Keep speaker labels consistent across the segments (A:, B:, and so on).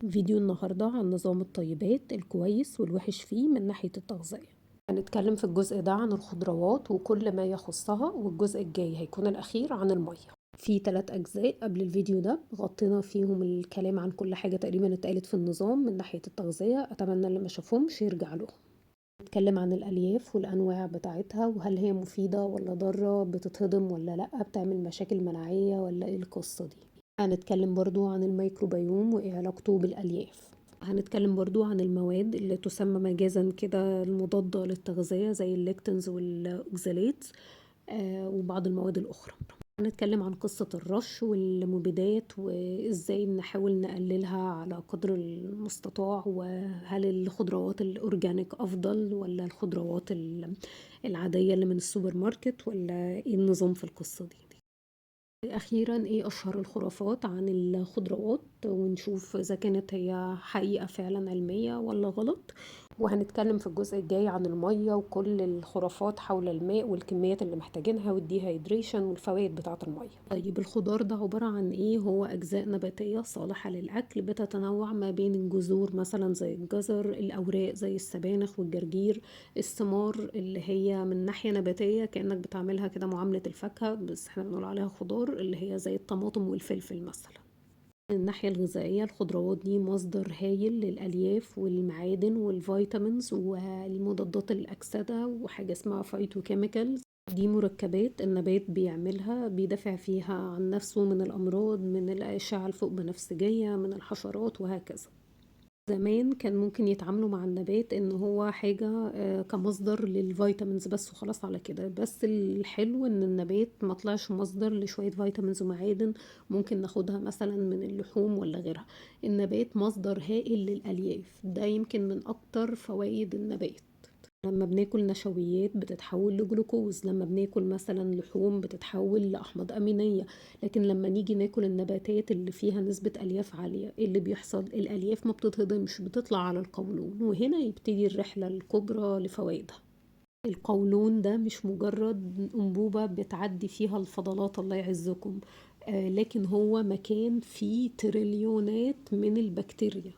A: فيديو النهاردة عن نظام الطيبات الكويس والوحش فيه من ناحية التغذية. هنتكلم في الجزء ده عن الخضروات وكل ما يخصها، والجزء الجاي هيكون الأخير عن المية. في 3 أجزاء قبل الفيديو ده غطينا فيهم الكلام عن كل حاجة تقريبا اتقالت في النظام من ناحية التغذية. أتمنى اللي ما شافهمش يرجع لهم. نتكلم عن الألياف والأنواع بتاعتها، وهل هي مفيدة ولا ضارة، بتتهضم ولا لأ، بتعمل مشاكل مناعية ولا ايه القصة دي. هنتكلم برضو عن الميكروبيوم وايه علاقته بالألياف. هنتكلم برضو عن المواد اللي تسمى مجازا كده المضادة للتغذية زي الليكتنز والأوكزاليتس، وبعض المواد الأخرى. هنتكلم عن قصة الرش والمبيدات وإزاي نحاول نقللها على قدر المستطاع، وهل الخضروات الأورجانيك أفضل ولا الخضروات العادية اللي من السوبر ماركت، ولا إيه النظام في القصة دي. أخيرا إيه أشهر الخرافات عن الخضروات، ونشوف إذا كانت هي حقيقة فعلا علمية ولا غلط. وهنتكلم في الجزء الجاي عن المية وكل الخرافات حول الماء والكميات اللي محتاجينها والديهايدريشن والفوائد بتاعة المية. طيب الخضار ده عبارة عن إيه؟ هو أجزاء نباتية صالحة للأكل، بتتنوع ما بين الجذور مثلا زي الجزر، الأوراق زي السبانخ والجرجير، الثمار اللي هي من ناحية نباتية كأنك بتعملها كده معاملة الفاكهة، بس احنا بنقول عليها خضار، اللي هي زي الطماطم والفلفل مثلا. من الناحية الغذائية الخضروات دي مصدر هايل للألياف والمعادن والفيتامينز والمضادات الأكسدة وحاجة اسمها فايتوكيميكالز. دي مركبات النبات بيعملها بيدافع فيها عن نفسه من الأمراض، من الأشعة الفوق بنفسجية، من الحشرات وهكذا. زمان كان ممكن يتعاملوا مع النبات ان هو حاجة كمصدر للفيتامينز بس وخلاص على كده، بس الحلو ان النبات ما طلعش مصدر لشوية فيتامينز ومعادن ممكن ناخدها مثلا من اللحوم ولا غيرها. النبات مصدر هائل للألياف، ده يمكن من اكتر فوائد النبات. لما بناكل نشويات بتتحول لجلوكوز، لما بناكل مثلا لحوم بتتحول لأحماض أمينية. لكن لما نيجي ناكل النباتات اللي فيها نسبة ألياف عالية، إيه اللي بيحصل؟ الألياف ما بتتهضمش، بتطلع على القولون، وهنا يبتدي الرحلة الكبرى لفوائدها. القولون ده مش مجرد أنبوبة بتعدي فيها الفضلات الله يعزكم، لكن هو مكان فيه تريليونات من البكتيريا.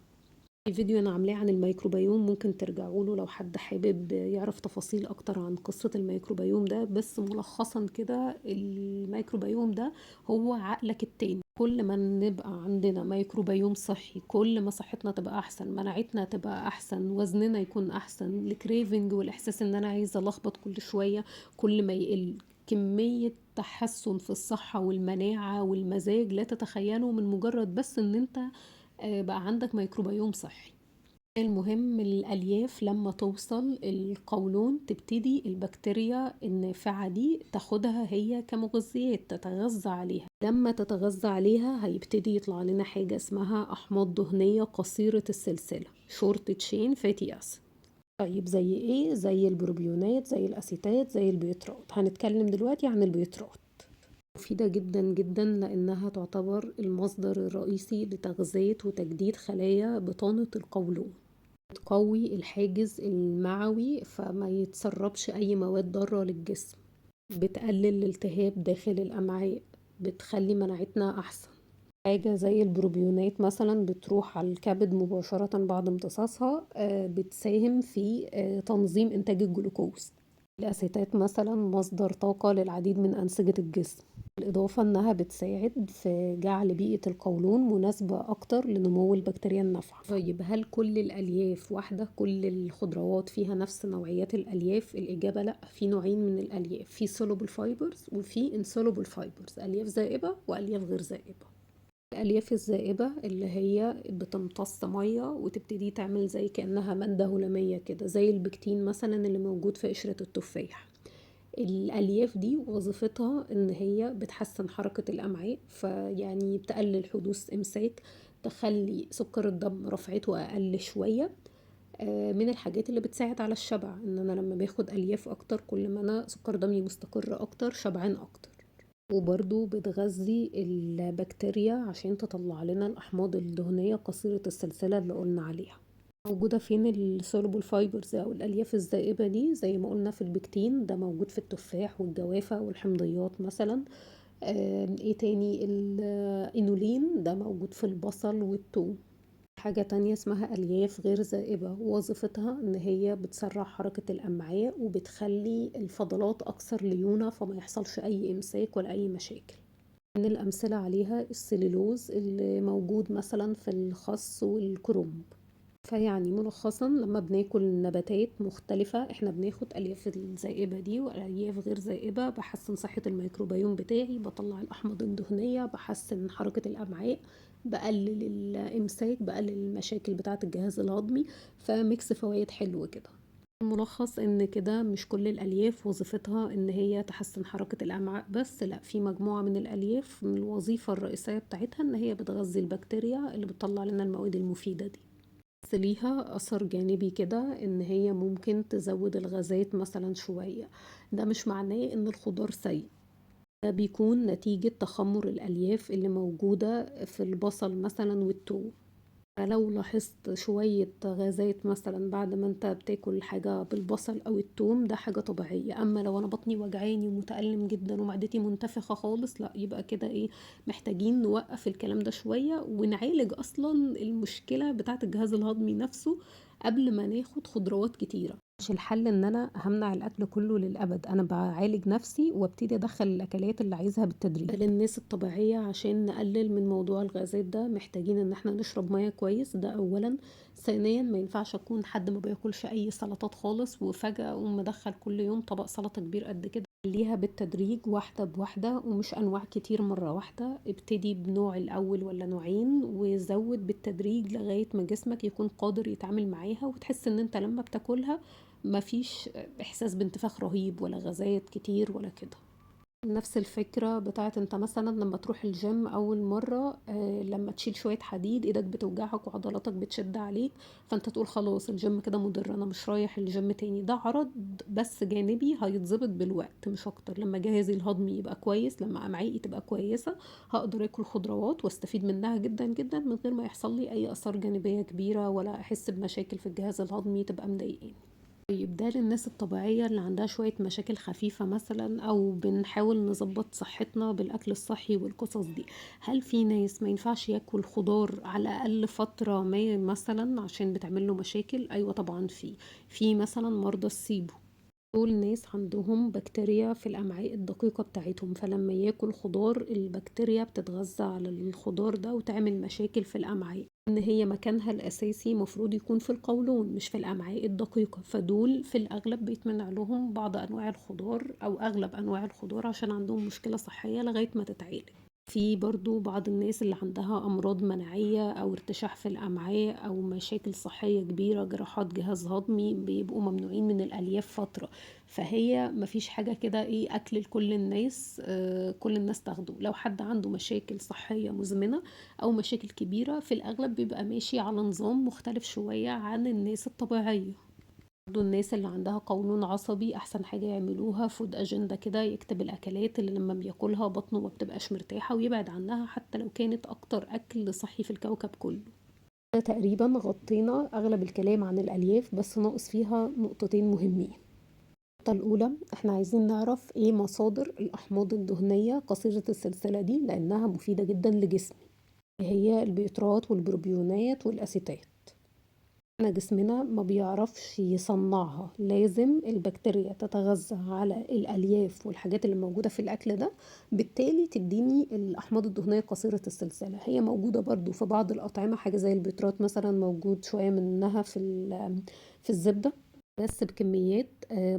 A: في فيديو انا عاملاه عن الميكروبيوم، ممكن ترجعوا له لو حد حابب يعرف تفاصيل اكتر عن قصة الميكروبيوم ده. بس ملخصا كده الميكروبيوم ده هو عقلك التاني. كل ما نبقى عندنا ميكروبيوم صحي، كل ما صحتنا تبقى احسن، مناعتنا تبقى احسن، وزننا يكون احسن، الكريفنج والاحساس ان انا عايزة الخبط كل شوية كل ما يقل. كمية تحسن في الصحة والمناعة والمزاج لا تتخيله من مجرد بس ان انت بقى عندك ميكروبيوم صحي. المهم الألياف لما توصل القولون تبتدي البكتيريا النافعة دي تاخدها هي كمغذيات تتغذى عليها. لما تتغذى عليها هيبتدي يطلع لنا حاجة اسمها أحماض دهنية قصيرة السلسلة شورت تشين فاتي أسيد. طيب زي ايه؟ زي البروبيونات، زي الأسيتات، زي البيترات. هنتكلم دلوقتي عن البيترات. مفيدة جدا جدا لأنها تعتبر المصدر الرئيسي لتغذية وتجديد خلايا بطانة القولون. بتقوي الحاجز المعوي فما يتسربش أي مواد ضارة للجسم. بتقلل الالتهاب داخل الأمعاء، بتخلي مناعتنا أحسن. حاجة زي البروبيونات مثلا بتروح على الكبد مباشرة بعد امتصاصها، بتساهم في تنظيم إنتاج الجلوكوز. الأسيتات مثلا مصدر طاقة للعديد من أنسجة الجسم، بالإضافة إنها بتساعد في جعل بيئة القولون مناسبة أكتر لنمو البكتيريا النافعة. طيب هل كل الألياف واحدة؟ كل الخضروات فيها نفس نوعيات الألياف؟ الإجابة لأ، في نوعين من الألياف، في soluble fibers وفي insoluble fibers، ألياف ذائبة وألياف غير ذائبة. الألياف الذائبة اللي هي بتمتص مية وتبتدي تعمل زي كأنها مادة هلامية كده، زي البكتين مثلا اللي موجود في قشرة التفاح. الألياف دي وظيفتها إن هي بتحسن حركة الأمعاء، فيعني بتقلل حدوث إمساك، تخلي سكر الدم رفعته أقل شوية. من الحاجات اللي بتساعد على الشبع إن أنا لما باخد ألياف أكتر كل ما أنا سكر دمي مستقر أكتر، شبعان أكتر. وبرضو بتغذي البكتيريا عشان تطلع لنا الأحماض الدهنية قصيرة السلسلة اللي قلنا عليها. موجودة فين السولوبل فايبرز أو الألياف الذائبة دي؟ زي ما قلنا في البكتين، ده موجود في التفاح والجوافة والحمضيات مثلا. ايه تاني؟ الانولين ده موجود في البصل والثوم. حاجة تانية اسمها ألياف غير ذائبة، وظيفتها إن هي بتسرع حركة الأمعاء وبتخلي الفضلات أكثر ليونة، فما يحصلش أي إمساك ولا أي مشاكل. من الأمثلة عليها السليلوز اللي موجود مثلا في الخس والكرنب. فيعني ملخصا لما بناكل نباتات مختلفة احنا بناخد الياف الذائبة دي والياف غير ذائبة، بحسن صحة الميكروبيوم بتاعي، بطلع الاحماض الدهنية، بحسن حركة الامعاء، بقلل الامساك، بقلل المشاكل بتاعة الجهاز الهضمي. فميكس فوائد حلو كده. الملخص ان كده مش كل الالياف وظيفتها ان هي تحسن حركة الامعاء بس، لا، في مجموعة من الالياف من الوظيفة الرئيسية بتاعتها ان هي بتغذي البكتيريا اللي بتطلع لنا المواد المفيدة دي. بس ليها أثر جانبي كده إن هي ممكن تزود الغازات مثلا شوية. ده مش معناه إن الخضار سيء، ده بيكون نتيجة تخمر الألياف اللي موجودة في البصل مثلا والثوم. لو لاحظت شوية غازات مثلا بعد ما انت بتاكل حاجة بالبصل او الثوم، ده حاجة طبيعية. اما لو انا بطني وجعاني ومتألم جدا ومعدتي منتفخة خالص، لا، يبقى كده ايه، محتاجين نوقف الكلام ده شوية ونعالج اصلا المشكلة بتاعة الجهاز الهضمي نفسه قبل ما ناخد خضروات كتيرة. مش الحل ان انا همنع الاكل كله للابد، انا بعالج نفسي وابتدي ادخل الاكلات اللي عايزها بالتدريج. للناس الطبيعية عشان نقلل من موضوع الغازات ده محتاجين ان احنا نشرب مية كويس، ده اولا. ثانيا ما ينفعش اكون حد ما بياكلش اي سلطات خالص وفجأة اقوم مدخل كل يوم طبق سلطة كبير قد كده. خليها بالتدريج، واحدة بواحدة، ومش انواع كتير مرة واحدة. ابتدي بنوع الاول ولا نوعين وزود بالتدريج لغاية ما جسمك يكون قادر يتعامل معاها، وتحس ان انت لما بتاكلها مفيش احساس بانتفاخ رهيب ولا غازات كتير ولا كده. نفس الفكرة بتاعت انت مثلا لما تروح الجيم اول مرة، لما تشيل شوية حديد ايدك بتوجعك وعضلاتك بتشد عليك، فانت تقول خلاص الجيم كده مضر، انا مش رايح الجيم تاني. ده عرض بس جانبي هيتظبط بالوقت مش اكتر. لما جهازي الهضمي يبقى كويس، لما امعائي تبقى كويسة، هقدر اكل خضروات واستفيد منها جدا جدا من غير ما يحصل لي اي اثار جانبية كبيرة ولا احس بمشاكل في الجهاز الهضمي تبقى مضايقاني. طيب ده للناس الطبيعية اللي عندها شوية مشاكل خفيفة مثلا، أو بنحاول نظبط صحتنا بالأكل الصحي والقصص دي. هل في ناس ما ينفعش ياكل خضار على الأقل فترة ما مثلا عشان بتعمله مشاكل؟ أيوة طبعا. في مثلا مرضى السيبو، دول ناس عندهم بكتيريا في الأمعاء الدقيقة بتاعتهم، فلما ياكل خضار البكتيريا بتتغذى على الخضار ده وتعمل مشاكل في الأمعاء، إن هي مكانها الأساسي مفروض يكون في القولون مش في الأمعاء الدقيقة. فدول في الأغلب بيتمنع لهم بعض أنواع الخضار أو أغلب أنواع الخضار عشان عندهم مشكلة صحية لغاية ما تتعالج. في برضو بعض الناس اللي عندها أمراض مناعية أو ارتشاح في الأمعاء أو مشاكل صحية كبيرة، جراحات جهاز هضمي، بيبقوا ممنوعين من الألياف فترة. فهي مفيش حاجة كده ايه أكل لكل الناس، كل الناس تاخده. لو حد عنده مشاكل صحية مزمنة أو مشاكل كبيرة، في الأغلب بيبقى ماشي على نظام مختلف شوية عن الناس الطبيعية. برضو الناس اللي عندها قولون عصبي، احسن حاجة يعملوها فود اجندا كده، يكتب الاكلات اللي لما بياكلها بطنه ما بتبقاش مرتاحة ويبعد عنها حتى لو كانت اكتر اكل صحي في الكوكب كله. كده تقريبا غطينا اغلب الكلام عن الالياف، بس ناقص فيها نقطتين مهمين. النقطة الاولى، احنا عايزين نعرف ايه مصادر الاحماض الدهنية قصيرة السلسلة دي لانها مفيدة جدا لجسمي. هي البيترات والبروبيونات والاسيتات. احنا جسمنا ما بيعرفش يصنعها، لازم البكتيريا تتغذى على الالياف والحاجات اللي موجوده في الاكل ده، بالتالي تديني الاحماض الدهنيه قصيره السلسله. هي موجوده برضو في بعض الاطعمه، حاجه زي البيترات مثلا موجود شويه منها في الزبده، بس بكميات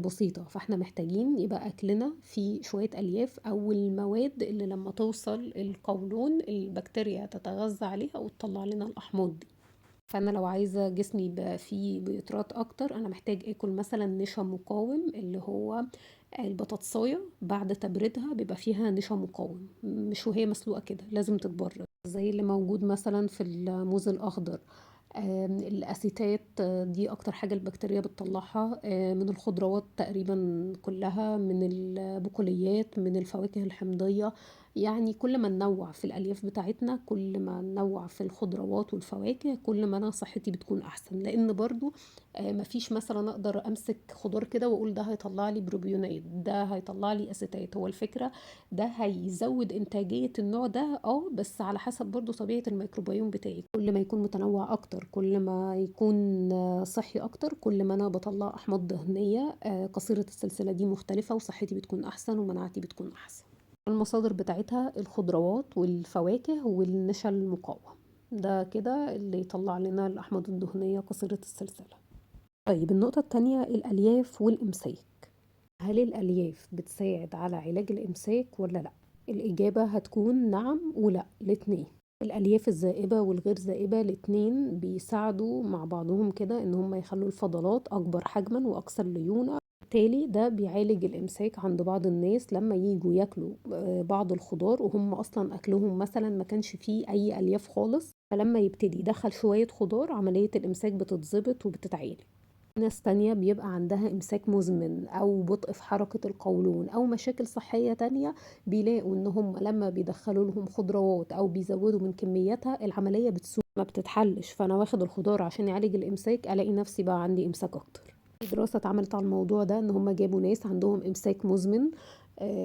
A: بسيطة. فاحنا محتاجين يبقى أكلنا فيه شوية ألياف أو المواد اللي لما توصل القولون البكتيريا تتغذى عليها وتطلع لنا الأحماض دي. فانا لو عايزه جسمي يبقى فيه بيضرات اكتر، انا محتاج اكل مثلا نشا مقاوم، اللي هو البطاطسايه بعد تبريدها بيبقى فيها نشا مقاوم، مش وهي مسلوقه كده، لازم تتبرد، زي اللي موجود مثلا في الموز الاخضر. الاسيتات دي اكتر حاجه البكتيريا بتطلعها من الخضروات تقريبا كلها، من البقوليات، من الفواكه الحمضيه. يعني كل ما ننوع في الألياف بتاعتنا، كل ما ننوع في الخضروات والفواكه، كل ما أنا صحتي بتكون أحسن، لأن برضو مفيش مثلا أقدر أمسك خضار كده وأقول ده هيطلع لي بروبيونات، ده هيطلع لي أسيتات. هو الفكرة ده هيزود إنتاجية النوع ده، بس على حسب برضو طبيعة الميكروبيوم بتاعي. كل ما يكون متنوع أكتر، كل ما يكون صحي أكتر، كل ما أنا بطلع أحماض دهنية قصيرة السلسلة دي مختلفة، وصحتي بتكون أحسن ومناعتي بتكون أحسن. المصادر بتاعتها الخضروات والفواكه والنشا المقاوم، ده كده اللي يطلع لنا الأحماض الدهنية قصيرة السلسلة. طيب النقطة التانية الألياف والإمساك. هل الألياف بتساعد على علاج الإمساك ولا لأ؟ الإجابة هتكون نعم ولا الاتنين. الألياف الذائبة والغير ذائبة الاتنين بيساعدوا مع بعضهم كده إن هم يخلوا الفضلات أكبر حجما وأكثر ليونة. بالتالي ده بيعالج الإمساك عند بعض الناس لما ييجوا ياكلوا بعض الخضار وهم أصلا أكلهم مثلا ما كانش فيه أي ألياف خالص، فلما يبتدي يدخل شوية خضار عملية الإمساك بتتظبط وبتتعالج. ناس تانية بيبقى عندها إمساك مزمن أو بطء في حركة القولون أو مشاكل صحية تانية، بيلاقوا إن هم لما بيدخلوا لهم خضروات أو بيزودوا من كمياتها العملية بتسوء ما بتتحلش، فأنا واخد الخضار عشان يعالج الإمساك ألاقي نفسي بقى عندي إمساك أكتر. في دراسة اتعملت على الموضوع ده إن هم جابوا ناس عندهم إمساك مزمن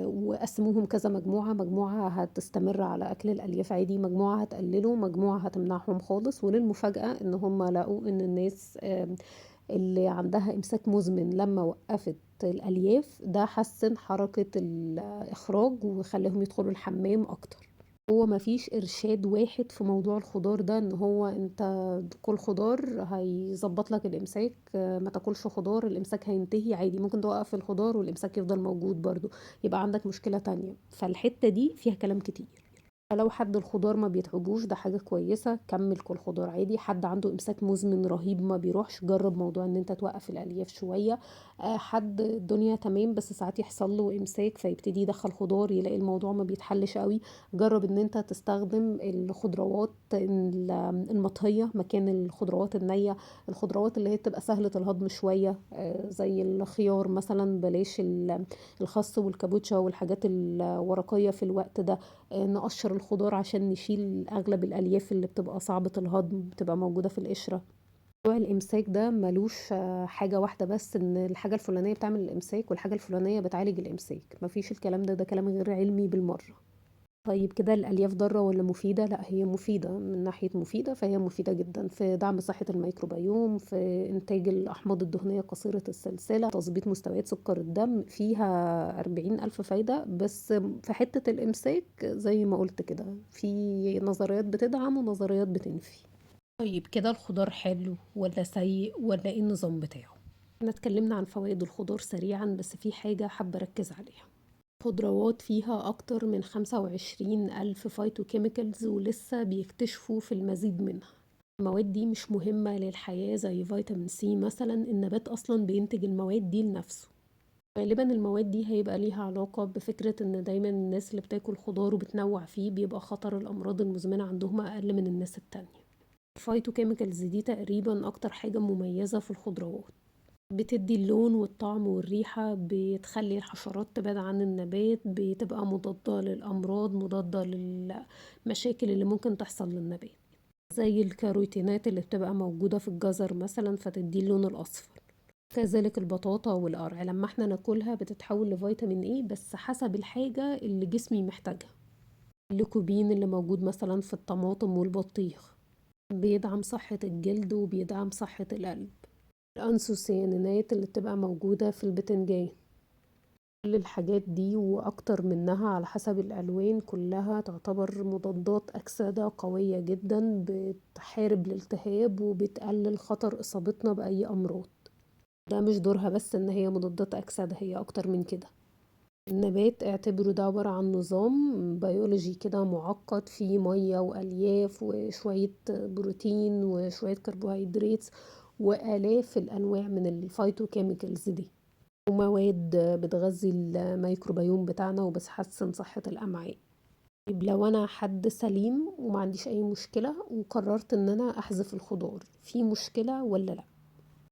A: وقسموهم كذا مجموعة، مجموعة هتستمر على أكل الألياف عادي، مجموعة هتقلله، مجموعة هتمنعهم خالص. وللمفاجأة إن هم لقوا إن الناس اللي عندها إمساك مزمن لما وقفت الألياف ده حسن حركة الإخراج وخلاهم يدخلوا الحمام أكتر. هو مفيش إرشاد واحد في موضوع الخضار ده إن هو أنت كل خضار هيظبط لك الإمساك، ما تاكلش خضار الإمساك هينتهي عادي، ممكن توقف الخضار والإمساك يفضل موجود برضو، يبقى عندك مشكلة تانية. فالحتة دي فيها كلام كتير. فلو حد الخضار ما بيتعبوش ده حاجة كويسة، كمل كل خضار عادي. حد عنده إمساك مزمن رهيب ما بيروحش، جرب موضوع ان انت توقف الألياف شوية. حد الدنيا تمام بس ساعات يحصل له إمساك فيبتدي يدخل خضار يلاقي الموضوع ما بيتحلش قوي، جرب ان انت تستخدم الخضروات المطهية مكان الخضروات النية. الخضروات اللي هي تبقى سهلة الهضم شوية زي الخيار مثلا، بلاش الخس والكابوتشا والحاجات الورقية في الوقت ده. نقشر الخضار عشان نشيل أغلب الألياف اللي بتبقى صعبة الهضم بتبقى موجودة في القشرة. موضوع الإمساك ده ملوش حاجة واحدة بس إن الحاجة الفلانية بتعمل الإمساك والحاجة الفلانية بتعالج الإمساك، مفيش الكلام ده، ده كلام غير علمي بالمرة. طيب كده الألياف ضارة ولا مفيدة؟ لا هي مفيدة، من ناحية مفيدة فهي مفيدة جدا في دعم صحة الميكروبيوم، في إنتاج الأحماض الدهنية قصيرة السلسلة، تظبيط مستويات سكر الدم، فيها 40,000 فايدة. بس في حتة الإمساك زي ما قلت كده في نظريات بتدعم ونظريات بتنفي. طيب كده الخضار حلو ولا سيء ولا ايه النظام بتاعه؟ احنا اتكلمنا عن فوائد الخضار سريعا، بس في حاجة حابة أركز عليها. خضروات فيها أكتر من 25 ألف فايتوكيميكالز ولسه بيكتشفوا في المزيد منها. المواد دي مش مهمة للحياة زي فيتامين سي مثلا، النبات أصلا بينتج المواد دي لنفسه. غالبا المواد دي هيبقى ليها علاقة بفكرة ان دايما الناس اللي بتاكل خضار وبتنوع فيه بيبقى خطر الأمراض المزمنة عندهم أقل من الناس التانية. الفايتوكيميكالز دي تقريبا أكتر حاجة مميزة في الخضروات، بتدي اللون والطعم والريحة، بتخلي الحشرات تبعد عن النبات، بتبقى مضادة للأمراض، مضادة للمشاكل اللي ممكن تحصل للنبات، زي الكاروتينات اللي بتبقى موجودة في الجزر مثلا فتدي اللون الأصفر. كذلك البطاطا والقرع لما احنا ناكلها بتتحول لفيتامين ايه بس حسب الحاجة اللي جسمي محتاجها. الليكوبين اللي موجود مثلا في الطماطم والبطيخ بيدعم صحة الجلد وبيدعم صحة القلب. الأنسوسيانينات اللي بتبقى موجودة في البتنجان، كل الحاجات دي وأكتر منها على حسب الألوان كلها تعتبر مضادات أكسدة قوية جدا، بتحارب الالتهاب وبتقلل خطر إصابتنا بأي أمراض. ده مش دورها بس إن هي مضادات أكسدة، هي أكتر من كده. النبات اعتبره ده عبارة عن نظام بيولوجي كده معقد فيه مية وألياف وشوية بروتين وشوية كربوهيدرات وآلاف الأنواع من الفايتوكيميكالز دي، ومواد بتغذي الميكروبيوم بتاعنا وبتحسن صحة الأمعاء. طيب لو أنا حد سليم وما عنديش أي مشكلة وقررت إن أنا أحذف الخضار، في مشكلة ولا لأ؟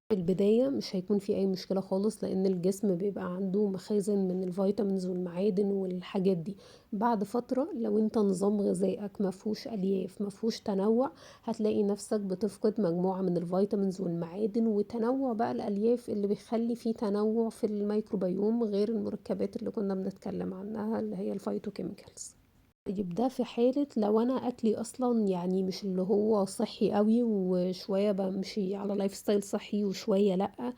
A: في البداية مش هيكون في أي مشكلة خالص، لأن الجسم بيبقى عنده مخازن من الفيتامينز والمعادن والحاجات دي. بعد فترة لو انت نظام غذائك مفهوش ألياف مفهوش تنوع، هتلاقي نفسك بتفقد مجموعة من الفيتامينز والمعادن، وتنوع بقى الألياف اللي بيخلي فيه تنوع في الميكروبيوم غير المركبات اللي كنا بنتكلم عنها اللي هي الفيتوكيميكالز. طيب ده في حالة لو انا اكلي اصلا يعني مش اللي هو صحي قوي، وشوية بمشي على لايف ستايل صحي وشوية لأ.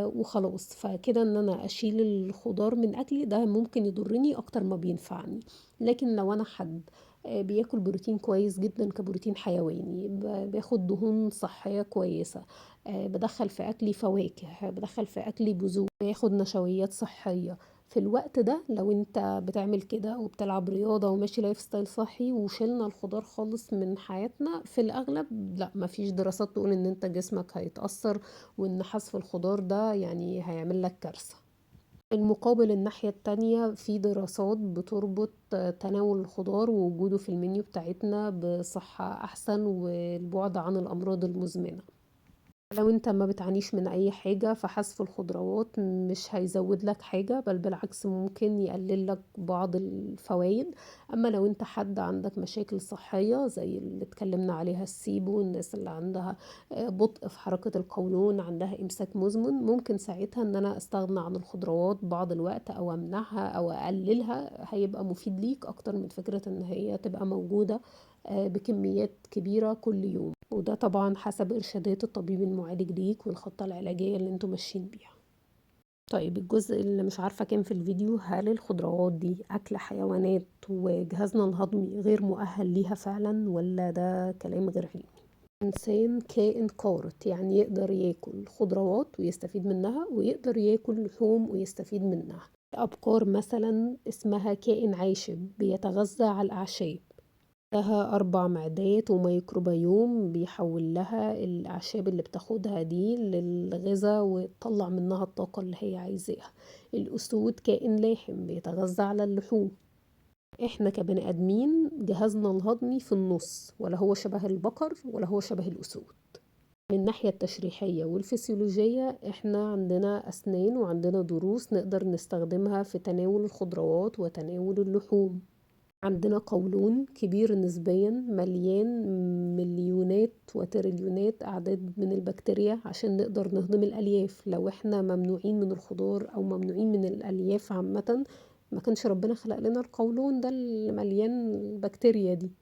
A: وخلاص فكده ان انا اشيل الخضار من اكلي ده ممكن يضرني اكتر ما بينفعني. لكن لو انا حد بياكل بروتين كويس جدا كبروتين حيواني، باخد دهون صحية كويسة، بدخل في اكلي فواكه، بدخل في اكلي بذور، باخد نشويات صحية. في الوقت ده لو انت بتعمل كده وبتلعب رياضة وماشي لايف ستايل صحي وشلنا الخضار خالص من حياتنا، في الأغلب لا، مفيش دراسات تقول ان انت جسمك هيتأثر، وان حذف الخضار ده يعني هيعمل لك كارثة. المقابل الناحية التانية في دراسات بتربط تناول الخضار ووجوده في المنيو بتاعتنا بصحة أحسن والبعد عن الأمراض المزمنة. لو انت ما بتعانيش من اي حاجة فحذف الخضروات مش هيزود لك حاجة، بل بالعكس ممكن يقلل لك بعض الفوائد. اما لو انت حد عندك مشاكل صحية زي اللي اتكلمنا عليها السيبو، الناس اللي عندها بطء في حركة القولون، عندها امساك مزمن، ممكن ساعتها ان انا استغنى عن الخضروات بعض الوقت او امنعها او اقللها. هيبقى مفيد ليك اكتر من فكرة ان هي تبقى موجودة بكميات كبيرة كل يوم. وده طبعا حسب إرشادات الطبيب المعالج ليك والخطة العلاجية اللي انتوا ماشيين بيها. طيب الجزء اللي مش عارفة كان في الفيديو، هل الخضروات دي أكل حيوانات وجهازنا الهضمي غير مؤهل ليها فعلا، ولا ده كلام غير علمي؟ الإنسان كائن قارت، يعني يقدر ياكل خضروات ويستفيد منها، ويقدر ياكل لحوم ويستفيد منها. الأبقار مثلا اسمها كائن عاشب بيتغذى على الأعشاب، لها 4 معدات وميكروبيوم بيحول لها الأعشاب اللي بتاخدها دي للغذاء وتطلع منها الطاقة اللي هي عايزاها. الأسود كائن لاحم بيتغذى على اللحوم. احنا كبني آدمين جهازنا الهضمي في النص، ولا هو شبه البقر ولا هو شبه الأسود. من الناحية التشريحية والفسيولوجية احنا عندنا أسنان وعندنا ضروس نقدر نستخدمها في تناول الخضروات وتناول اللحوم. عندنا قولون كبير نسبيا مليان مليونات وتريليونات أعداد من البكتيريا عشان نقدر نهضم الألياف. لو احنا ممنوعين من الخضار أو ممنوعين من الألياف عامة، ما كانش ربنا خلق لنا القولون ده اللي مليان البكتيريا دي.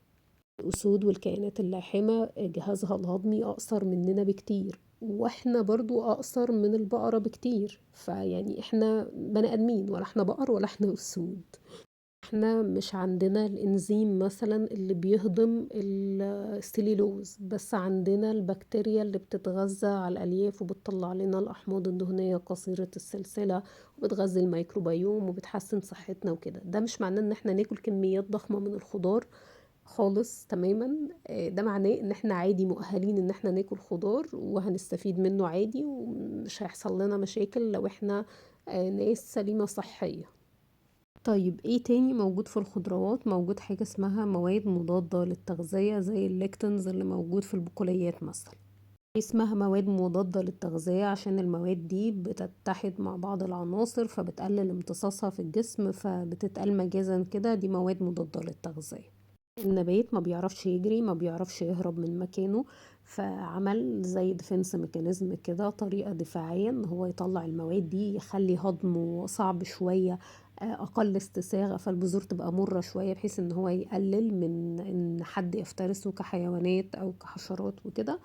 A: الأسود والكائنات اللاحمة جهازها الهضمي أقصر مننا بكتير، واحنا برضو أقصر من البقرة بكتير. فيعني احنا بني آدمين، ولا احنا بقر ولا احنا أسود. احنا مش عندنا الانزيم مثلا اللي بيهضم السليلوز، بس عندنا البكتيريا اللي بتتغذى على الالياف وبتطلع لنا الاحماض الدهنيه قصيره السلسله، وبتغذي الميكروبيوم وبتحسن صحتنا وكده. ده مش معناه ان احنا ناكل كميات ضخمه من الخضار خالص تماما. ده معناه ان احنا عادي مؤهلين ان احنا ناكل خضار وهنستفيد منه عادي، ومش هيحصل لنا مشاكل لو احنا ناس سليمه صحيه. طيب ايه تاني موجود في الخضروات؟ موجود حاجة اسمها مواد مضادة للتغذية زي الليكتنز اللي موجود في البقوليات مثلا. اسمها مواد مضادة للتغذية عشان المواد دي بتتحد مع بعض العناصر فبتقلل امتصاصها في الجسم، فبتتقال مجازا كده دي مواد مضادة للتغذية. النبات ما بيعرفش يجري، ما بيعرفش يهرب من مكانه، فعمل زي ديفنس ميكانيزم كده، طريقة دفاعية ان هو يطلع المواد دي، يخلي هضمه صعب شوية، اقل استساغة، فالبذور تبقى مرة شوية بحيث ان هو يقلل من ان حد يفترسه كحيوانات او كحشرات وكده.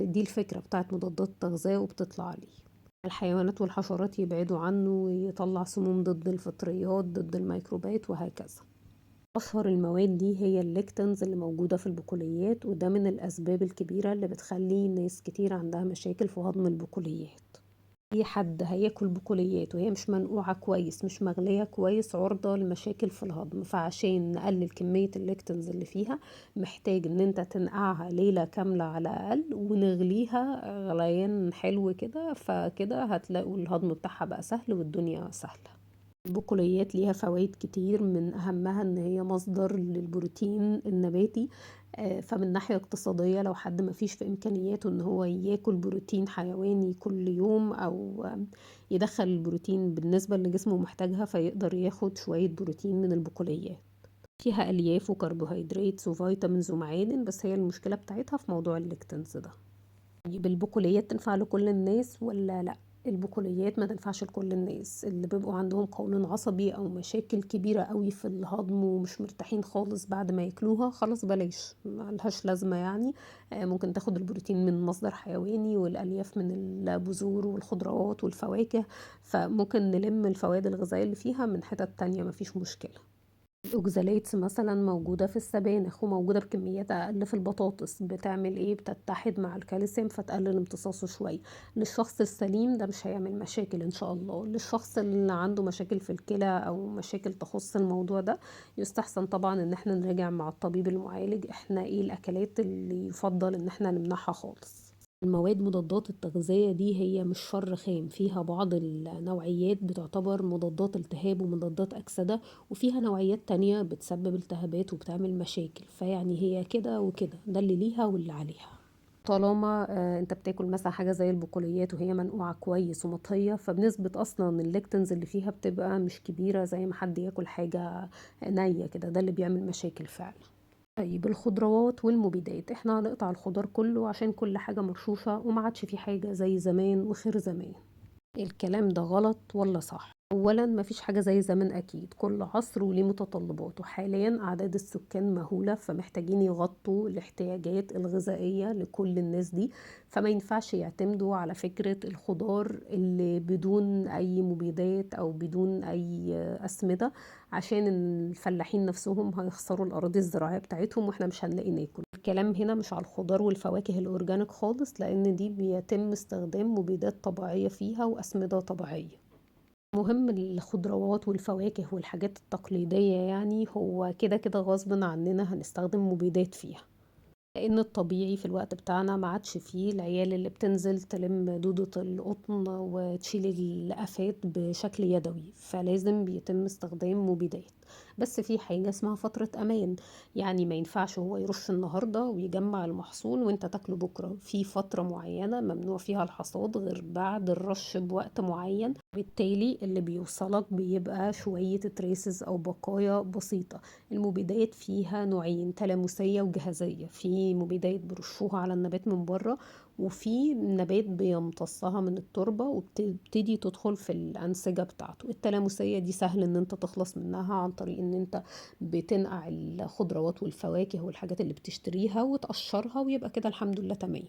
A: دي الفكرة بتاعت مضادات التغذية وبتطلع عليه. الحيوانات والحشرات يبعدوا عنه ويطلع سموم ضد الفطريات ضد الميكروبات وهكذا. أشهر المواد دي هي الليكتنز اللي موجودة في البقوليات، وده من الأسباب الكبيرة اللي بتخلي ناس كتير عندها مشاكل في هضم البقوليات. أي حد هياكل بقوليات وهي مش منقوعة كويس مش مغلية كويس عرضة لمشاكل في الهضم. فعشان نقلل كمية الليكتنز اللي فيها، محتاج ان انت تنقعها ليلة كاملة على الأقل ونغليها غليان حلو كده، فكده هتلاقوا الهضم بتاعها بقى سهل والدنيا سهلة. البقوليات ليها فوائد كتير، من أهمها إن هي مصدر للبروتين النباتي. فمن ناحية اقتصادية لو حد مفيش في إمكانياته إن هو ياكل بروتين حيواني كل يوم، أو يدخل البروتين بالنسبة اللي جسمه محتاجها، فيقدر ياخد شوية بروتين من البقوليات. فيها ألياف وكربوهيدرات وفيتامينز ومعادن، بس هي المشكلة بتاعتها في موضوع الليكتنز ده. طيب البقوليات تنفع لكل الناس ولا لأ؟ البقوليات ما تنفعش لكل الناس. اللي بيبقوا عندهم قولون عصبي او مشاكل كبيرة قوي في الهضم ومش مرتاحين خالص بعد ما ياكلوها، خلاص بلاش، ملهاش لازمة يعني. ممكن تاخد البروتين من مصدر حيواني، والألياف من البذور والخضروات والفواكه. فممكن نلم الفوائد الغذائية اللي فيها من حتت تانية، مفيش مشكلة. الأوكزاليتس مثلا موجودة في السبانخ، وموجودة بكميات أقل في البطاطس. بتعمل ايه؟ بتتحد مع الكالسيوم فتقلل امتصاصه شوية. للشخص السليم ده مش هيعمل مشاكل ان شاء الله. للشخص اللي عنده مشاكل في الكلى او مشاكل تخص الموضوع ده، يستحسن طبعا ان احنا نراجع مع الطبيب المعالج احنا ايه الأكلات اللي يفضل ان احنا نمنعها خالص. المواد مضادات التغذية دي هي مش شر خام، فيها بعض النوعيات بتعتبر مضادات التهاب ومضادات أكسدة، وفيها نوعيات تانية بتسبب التهابات وبتعمل مشاكل. فيعني هي كده وكده، ده اللي ليها واللي عليها. طالما انت بتاكل مثلا حاجة زي البقوليات وهي منقوعة كويس ومطهية، فبنسبة اصلا الليكتنز اللي فيها بتبقى مش كبيرة زي ما حد ياكل حاجة نية كده، ده اللي بيعمل مشاكل فعلا. طيب الخضروات والمبيدات، احنا هنقطع الخضار كله عشان كل حاجة مرشوشة وما عادش في حاجة زي زمان وخير زمان. الكلام ده غلط ولا صح؟ اولا مفيش حاجة زي زمان اكيد، كل عصر وليه متطلباته. حاليا اعداد السكان مهولة، فمحتاجين يغطوا الاحتياجات الغذائية لكل الناس دي. فما ينفعش يعتمدوا على فكرة الخضار اللي بدون اي مبيدات او بدون اي اسمدة، عشان الفلاحين نفسهم هيخسروا الاراضي الزراعية بتاعتهم واحنا مش هنلاقي ناكل. الكلام هنا مش على الخضار والفواكه الأورجانيك خالص، لأن دي بيتم استخدام مبيدات طبيعية فيها وأسمدة طبيعية. مهم الخضروات والفواكه والحاجات التقليدية، يعني هو كده كده غصب عننا هنستخدم مبيدات فيها، لان الطبيعي في الوقت بتاعنا ما عادش فيه العيال اللي بتنزل تلم دودة القطن وتشيل الآفات بشكل يدوي، فلازم بيتم استخدام مبيدات. بس في حاجة اسمها فترة أمان، يعني ما ينفعش هو يرش النهاردة ويجمع المحصول وانت تاكله بكرة. في فترة معينة ممنوع فيها الحصاد غير بعد الرش بوقت معين، بالتالي اللي بيوصلك بيبقى شوية تريسز أو بقايا بسيطة. المبيدات فيها نوعين، تلامسية وجهازية. في مبيدات برشوها على النبات من بره، وفي نبات بيمتصها من التربة وبتبتدي تدخل في الأنسجة بتاعته. التلامسية دي سهل ان انت تخلص منها عن طريق ان انت بتنقع الخضروات والفواكه والحاجات اللي بتشتريها وتقشرها، ويبقى كده الحمد لله تمام.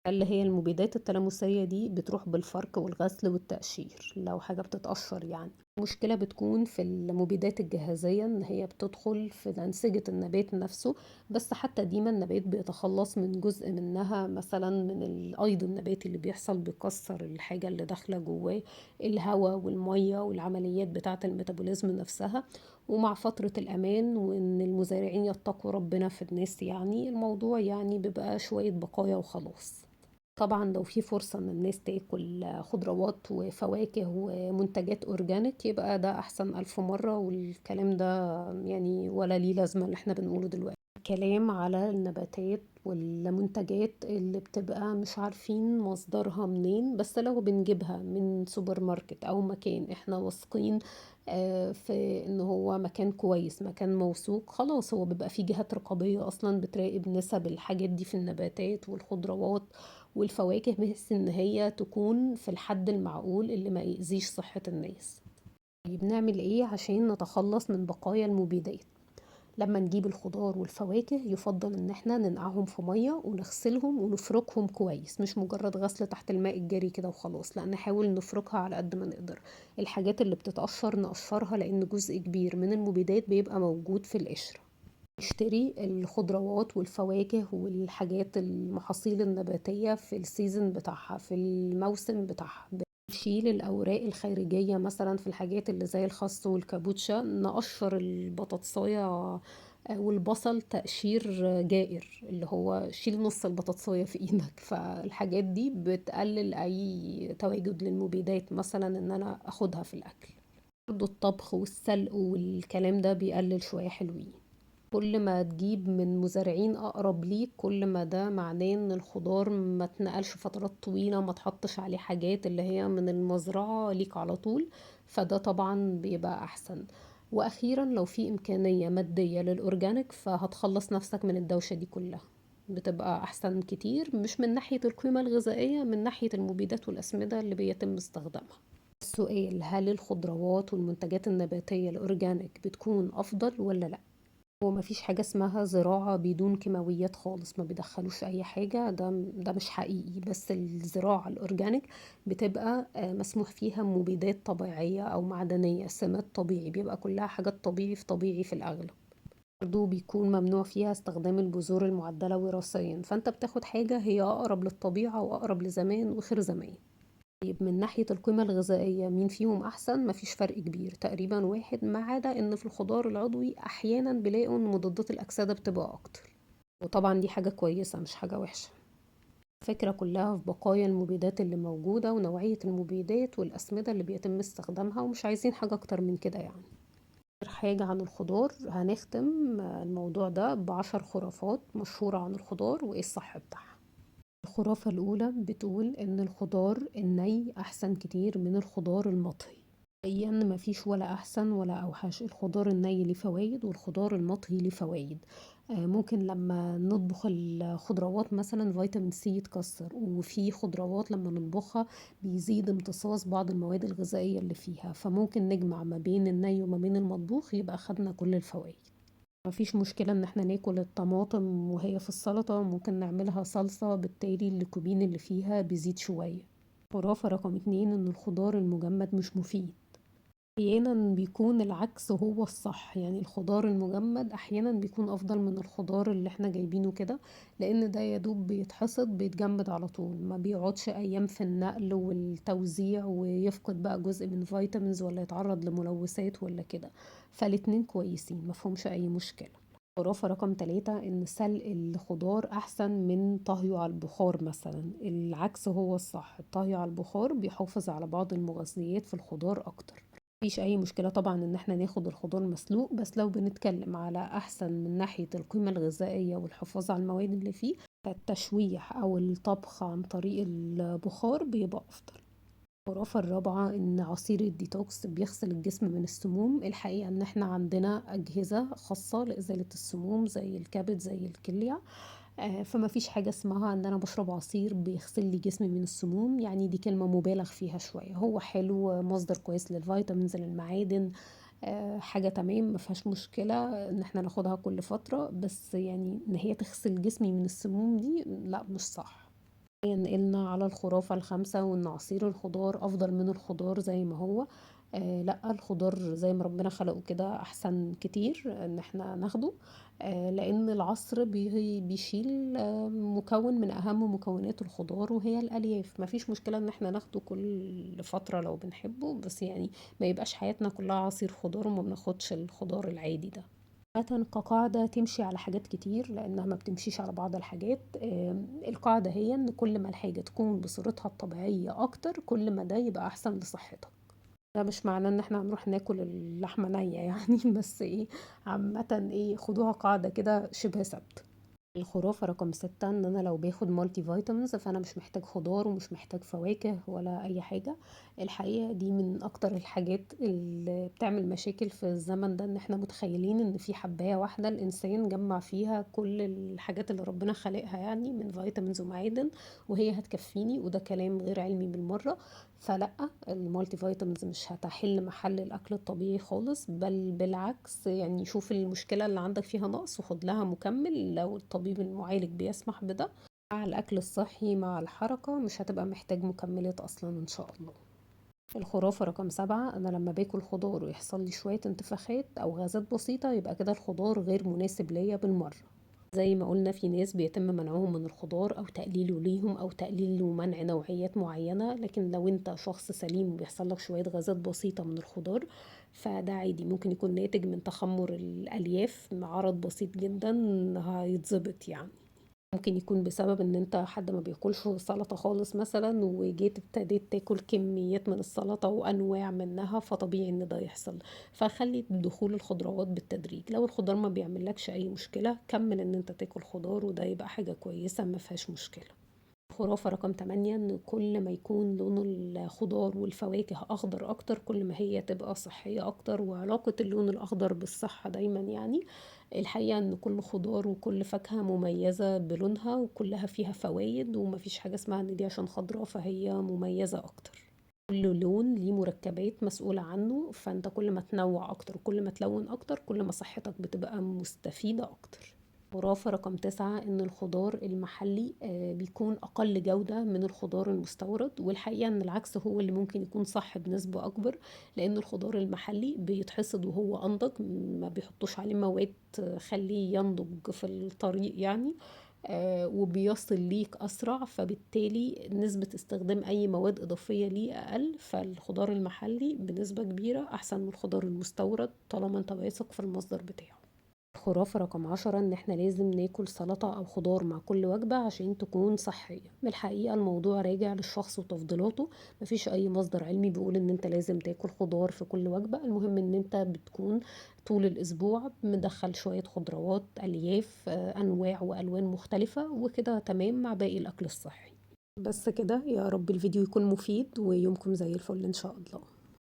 A: اللي هي المبيدات التلامسية دي بتروح بالفرك والغسل والتقشير لو حاجة بتتقشر يعني. المشكلة بتكون في المبيدات الجهازية، ان هي بتدخل في أنسجة النبات نفسه، بس حتى دي ما النبات بيتخلص من جزء منها، مثلا من الأيض النباتي اللي بيحصل بيكسر الحاجة اللي داخلة جواه، الهواء والمية والعمليات بتاعة الميتابوليزم نفسها. ومع فترة الأمان وإن المزارعين يتقوا ربنا في الناس، يعني الموضوع يعني بيبقى شوية بقايا وخلاص. طبعا لو في فرصة ان الناس تاكل خضروات وفواكه ومنتجات اورجانيك، يبقى ده احسن الف مرة. والكلام ده يعني ولا ليه لازمة اللي احنا بنقوله دلوقتي. كلام على النباتات والمنتجات اللي بتبقى مش عارفين مصدرها منين، بس لو بنجيبها من سوبر ماركت او مكان احنا واثقين في ان هو مكان كويس، مكان موثوق، خلاص هو بيبقى فيه جهات رقابية اصلا بتراقب نسب الحاجات دي في النباتات والخضروات والفواكه، بحيث ان هي تكون في الحد المعقول اللي ما يأذيش صحة الناس. طيب نعمل ايه عشان نتخلص من بقايا المبيدات؟ لما نجيب الخضار والفواكه يفضل ان احنا ننقعهم في مية ونغسلهم ونفركهم كويس، مش مجرد غسل تحت الماء الجاري كده وخلاص، لا نحاول نفركها على قد ما نقدر. الحاجات اللي بتتقشر نقشرها، لان جزء كبير من المبيدات بيبقى موجود في القشرة. نشتري الخضروات والفواكه والحاجات المحاصيل النباتية في السيزن بتاعها، في الموسم بتاعها. نشيل الأوراق الخارجية مثلا في الحاجات اللي زي الخس والكابوتشا، نقشر البطاطساية والبصل تقشير جائر، اللي هو شيل نص البطاطساية في ايدك. فالحاجات دي بتقلل اي تواجد للمبيدات مثلا ان انا اخدها في الاكل. برضه الطبخ والسلق والكلام ده بيقلل شوية حلوين. كل ما تجيب من مزارعين اقرب ليك كل ما ده معناه ان الخضار ما تنقلش فترات طويلة، ما تحطش عليه حاجات اللي هي من المزرعة ليك على طول. فده طبعا بيبقى احسن. واخيرا لو في امكانية مادية للاورجانيك فهتخلص نفسك من الدوشة دي كلها. بتبقى احسن كتير، مش من ناحية القيمة الغذائية، من ناحية المبيدات والاسمدة اللي بيتم استخدامها. السؤال: هل الخضروات والمنتجات النباتية الأورجانيك بتكون أفضل ولا لأ؟ هو مفيش حاجة اسمها زراعة بدون كيماويات خالص، ما بيدخلوش أي حاجة، ده مش حقيقي. بس الزراعة الأورجانيك بتبقى مسموح فيها مبيدات طبيعية أو معدنية، سماد طبيعي، بيبقى كلها حاجات طبيعي في طبيعي في الأغلب. برضه بيكون ممنوع فيها استخدام البذور المعدلة وراثيا، فانت بتاخد حاجة هي أقرب للطبيعة وأقرب لزمان وخير زمان. طيب من ناحية القيمة الغذائية مين فيهم أحسن؟ مفيش فرق كبير، تقريبا واحد، ما عدا إن في الخضار العضوي أحيانا بيلاقوا إن مضادات الأكسدة بتبقى أكتر. وطبعا دي حاجة كويسة مش حاجة وحشة. الفكرة كلها في بقايا المبيدات اللي موجودة ونوعية المبيدات والأسمدة اللي بيتم استخدامها، ومش عايزين حاجة أكتر من كده يعني. آخر حاجة عن الخضار هنختم الموضوع ده ب10 خرافات مشهورة عن الخضار وإيه الصح بتاعها. الخرافة الأولى بتقول إن الخضار الني أحسن كتير من الخضار المطهي. حقيقة إن مفيش ولا أحسن ولا أوحش، الخضار الني ليه فوايد والخضار المطهي ليه فوايد. ممكن لما نطبخ الخضروات مثلا فيتامين سي يتكسر، وفي خضروات لما نطبخها بيزيد امتصاص بعض المواد الغذائية اللي فيها، فممكن نجمع ما بين الني وما بين المطبوخ يبقى خدنا كل الفوايد. مفيش مشكلة ان احنا ناكل الطماطم وهي في السلطة، ممكن نعملها صلصة، بالتالي الليكوبين اللي فيها بيزيد شوية. خرافة رقم 2 ان الخضار المجمد مش مفيد. احيانا بيكون العكس هو الصح، يعني الخضار المجمد احيانا بيكون افضل من الخضار اللي احنا جايبينه كده، لان ده يدوب بيتحصد بيتجمد على طول، ما بيقعدش ايام في النقل والتوزيع ويفقد بقى جزء من فيتامينز ولا يتعرض لملوثات ولا كده. فالاتنين كويسين مفهومش اي مشكلة. خرافة رقم 3 ان سلق الخضار احسن من طهيه على البخار مثلا، العكس هو الصح، الطهي على البخار بيحافظ على بعض المغذيات في الخضار اكتر. مفيش اي مشكلة طبعا ان احنا ناخد الخضار مسلوق، بس لو بنتكلم على احسن من ناحية القيمة الغذائية والحفاظ على المواد اللي فيه، فالتشويح او الطبخ عن طريق البخار بيبقى افضل. الخرافة الرابعة ان عصير الديتوكس بيغسل الجسم من السموم. الحقيقة ان احنا عندنا اجهزة خاصة لازالة السموم زي الكبد زي الكلية. فما فيش حاجة اسمها ان انا بشرب عصير بيغسل لي جسمي من السموم، يعني دي كلمة مبالغ فيها شوية. هو حلو، مصدر كويس للفيتامينز للمعادن، حاجة تمام ما فيهاش مشكلة ان احنا ناخدها كل فترة، بس يعني ان هي تغسل جسمي من السموم دي لا مش صح. نقلنا على الخرافة الخامسة وان عصير الخضار افضل من الخضار زي ما هو. لا، الخضار زي ما ربنا خلقه كده احسن كتير ان احنا ناخده. لان العصر بيشيل مكون من اهم مكونات الخضار وهي الالياف. مفيش مشكلة ان احنا ناخده كل فترة لو بنحبه، بس يعني ما يبقاش حياتنا كلها عصير خضار وما بناخدش الخضار العادي ده. عامة كقاعدة تمشي على حاجات كتير لأنها ما بتمشيش على بعض الحاجات. القاعدة هي إن كل ما الحاجة تكون بصورتها الطبيعية أكتر كل ما ده يبقى أحسن لصحتك. ده مش معناه إن احنا هنروح ناكل اللحمة نية يعني بس ايه، عامة ايه، خدوها قاعدة كده شبه ثابتة. الخرافة رقم 6 ان انا لو باخد مالتي فيتامينز فانا مش محتاج خضار ومش محتاج فواكه ولا اي حاجة. الحقيقة دي من اكتر الحاجات اللي بتعمل مشاكل في الزمن ده، ان احنا متخيلين ان في حباية واحدة الانسان جمع فيها كل الحاجات اللي ربنا خلقها يعني من فيتامينز ومعادن وهي هتكفيني، وده كلام غير علمي بالمرة. فلا، المالتي فيتامينز مش هتحل محل الاكل الطبيعي خالص، بل بالعكس، يعني شوف المشكلة اللي عندك فيها نقص وخد لها مكمل لو الطبيب المعالج بيسمح بده. مع الاكل الصحي مع الحركة مش هتبقى محتاج مكملات اصلا ان شاء الله. الخرافة رقم 7 انا لما باكل خضار ويحصل لي شوية انتفاخات او غازات بسيطة يبقى كده الخضار غير مناسب ليا بالمرة. زي ما قلنا في ناس بيتم منعهم من الخضار او تقليله ليهم او تقليل ومنع نوعيات معينة، لكن لو انت شخص سليم وبيحصل لك شوية غازات بسيطة من الخضار فده عادي، ممكن يكون ناتج من تخمر الالياف، عرض بسيط جدا هيتظبط يعني. ممكن يكون بسبب ان انت حد ما بياكلش سلطة خالص مثلا، وجيت ابتديت تاكل كميات من السلطة وانواع منها، فطبيعي ان ده يحصل. فخلي دخول الخضروات بالتدريج. لو الخضار ما بيعملكش اي مشكلة، كمل ان انت تاكل خضار، وده يبقى حاجة كويسة ما فيهاش مشكلة. خرافة رقم 8 ان كل ما يكون لون الخضار والفواكه اخضر اكتر، كل ما هي تبقى صحية اكتر. وعلاقة اللون الاخضر بالصحة دايما يعني، الحقيقة ان كل خضار وكل فاكهة مميزة بلونها، وكلها فيها فوائد، ومفيش حاجة اسمها ان دي عشان خضرا فهي مميزة اكتر. كل لون ليه مركبات مسؤولة عنه، فانت كل ما تنوع اكتر وكل ما تلون اكتر، كل ما صحتك بتبقى مستفيدة اكتر. خرافة رقم 9 إن الخضار المحلي بيكون أقل جودة من الخضار المستورد. والحقيقة إن العكس هو اللي ممكن يكون صح بنسبة أكبر، لأن الخضار المحلي بيتحصد وهو أنضج، ما بيحطوش عليه مواد تخليه ينضج في الطريق يعني. وبيصل ليك أسرع، فبالتالي نسبة استخدام أي مواد إضافية ليه أقل. فالخضار المحلي بنسبة كبيرة أحسن من الخضار المستورد، طالما أنت واثق في المصدر بتاعه. خرافة رقم 10 ان احنا لازم ناكل سلطة او خضار مع كل وجبة عشان تكون صحية. من الحقيقة الموضوع راجع للشخص وتفضيلاته، مفيش اي مصدر علمي بيقول ان انت لازم تاكل خضار في كل وجبة. المهم ان انت بتكون طول الاسبوع مدخل شوية خضروات، الياف، انواع والوان مختلفة، وكده تمام مع باقي الاكل الصحي. بس كده، يا رب الفيديو يكون مفيد ويومكم زي الفل ان شاء الله.